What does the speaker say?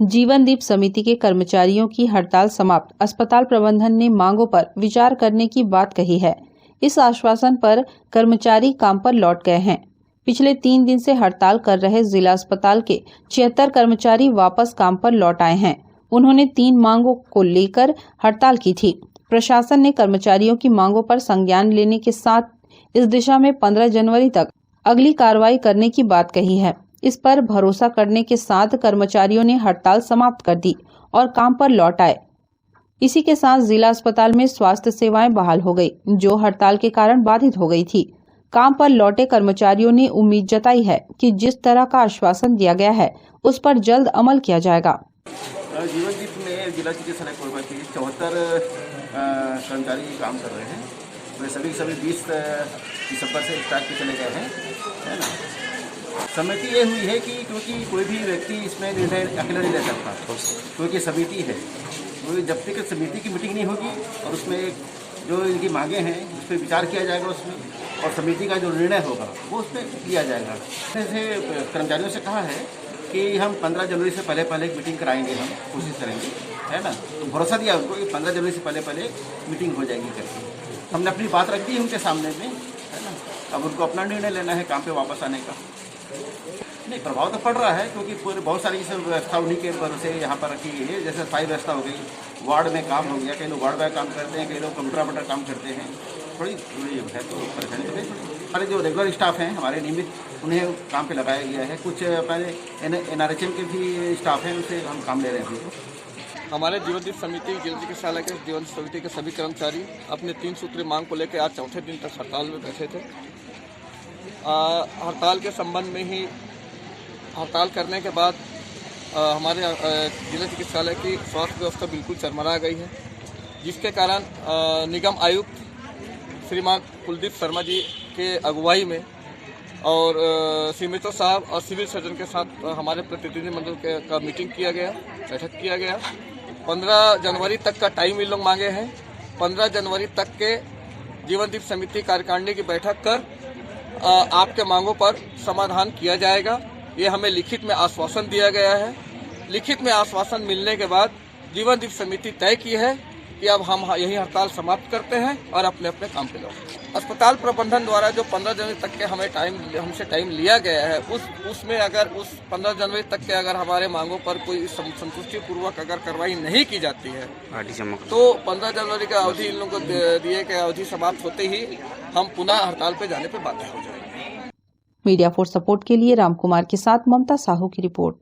जीवनदीप समिति के कर्मचारियों की हड़ताल समाप्त। अस्पताल प्रबंधन ने मांगों पर विचार करने की बात कही है। इस आश्वासन पर कर्मचारी काम पर लौट गए हैं। पिछले 3 दिन से हड़ताल कर रहे जिला अस्पताल के 76 कर्मचारी वापस काम पर लौट आए हैं। उन्होंने 3 मांगों को लेकर हड़ताल की थी। प्रशासन ने कर्मचारियों की मांगों पर संज्ञान लेने के साथ इस दिशा में 15 जनवरी तक अगली कार्रवाई करने की बात कही है। इस पर भरोसा करने के साथ कर्मचारियों ने हड़ताल समाप्त कर दी और काम पर लौट आए। इसी के साथ जिला अस्पताल में स्वास्थ्य सेवाएं बहाल हो गई, जो हड़ताल के कारण बाधित हो गई थी। काम पर लौटे कर्मचारियों ने उम्मीद जताई है कि जिस तरह का आश्वासन दिया गया है उस पर जल्द अमल किया जाएगा। जीवनदीप में जिला चिकित्सालय कोरबा के 74 कर्मचारी काम कर रहे हैं। वे सभी 20 दिसंबर से स्टार्ट पे चले गए हैं, है ना। समिति ये हुई है कि क्योंकि कोई भी व्यक्ति इसमें निर्णय अकेला नहीं ले सकता, क्योंकि समिति है। तो जब तक समिति की मीटिंग नहीं होगी और उसमें जो इनकी मांगे हैं उस पर विचार किया जाएगा उसमें, और समिति का जो निर्णय होगा वो उस पर लिया जाएगा। जैसे कर्मचारियों से कहा है कि हम 15 जनवरी से पहले एक मीटिंग कराएंगे, हम कोशिश करेंगे, है ना। तो भरोसा दिया उनको कि 15 जनवरी से पहले मीटिंग हो जाएगी करके। हमने अपनी बात रख दी है उनके सामने में, है ना। अब उनको अपना निर्णय लेना है काम पे वापस आने का। नहीं, प्रभाव तो पड़ रहा है, क्योंकि पूरे बहुत सारी व्यवस्था उन्हीं के भरोसे यहाँ पर रखी गई है। जैसे सफाई व्यवस्था हो गई, वार्ड में काम हो गया, कई लोग वार्ड में काम करते हैं, कई लोग कंप्यूटर ऑपरेटर काम करते हैं। थोड़ी है तो परेशानी तो है। हमारे जो रेगुलर स्टाफ हैं, हमारे नियमित, उन्हें काम पे लगाया गया है। कुछ अपने NRHM के भी स्टाफ हैं, उनसे हम काम ले रहे हैं। हमारे जीवनदीप समिति जिला चिकित्सालय के जीवन समिति के सभी कर्मचारी अपने 3 सूत्री मांग को लेकर आज चौथे दिन तक हड़ताल में बैठे थे। हड़ताल के संबंध में ही हड़ताल करने के बाद हमारे जिला चिकित्सालय की स्वास्थ्य व्यवस्था बिल्कुल चरमरा गई है, जिसके कारण निगम आयुक्त श्रीमान कुलदीप शर्मा जी के अगुवाई में और सीमितो साहब और सिविल सर्जन के साथ हमारे प्रतिनिधिमंडल का मीटिंग किया गया, बैठक किया गया। 15 जनवरी तक का टाइम इन लोग मांगे हैं। 15 जनवरी तक के जीवनदीप समिति कार्यकारिणी की बैठक कर आपके मांगों पर समाधान किया जाएगा, ये हमें लिखित में आश्वासन दिया गया है। लिखित में आश्वासन मिलने के बाद जीवनदीप समिति तय की है कि अब हम यही हड़ताल समाप्त करते हैं और अपने अपने काम पे लौटते हैं। अस्पताल प्रबंधन द्वारा जो 15 जनवरी तक के हमसे टाइम लिया गया है, उसमें अगर उस 15 जनवरी तक के अगर हमारे मांगों पर कोई संतुष्टिपूर्वक अगर कार्रवाई नहीं की जाती है तो 15 जनवरी का अवधि इन लोगों को दिए गए अवधि समाप्त होते ही हम पुनः हड़ताल पे जाने पर बाध्य हो जाएंगे। मीडिया फॉर सपोर्ट के लिए रामकुमार के साथ ममता साहू की रिपोर्ट।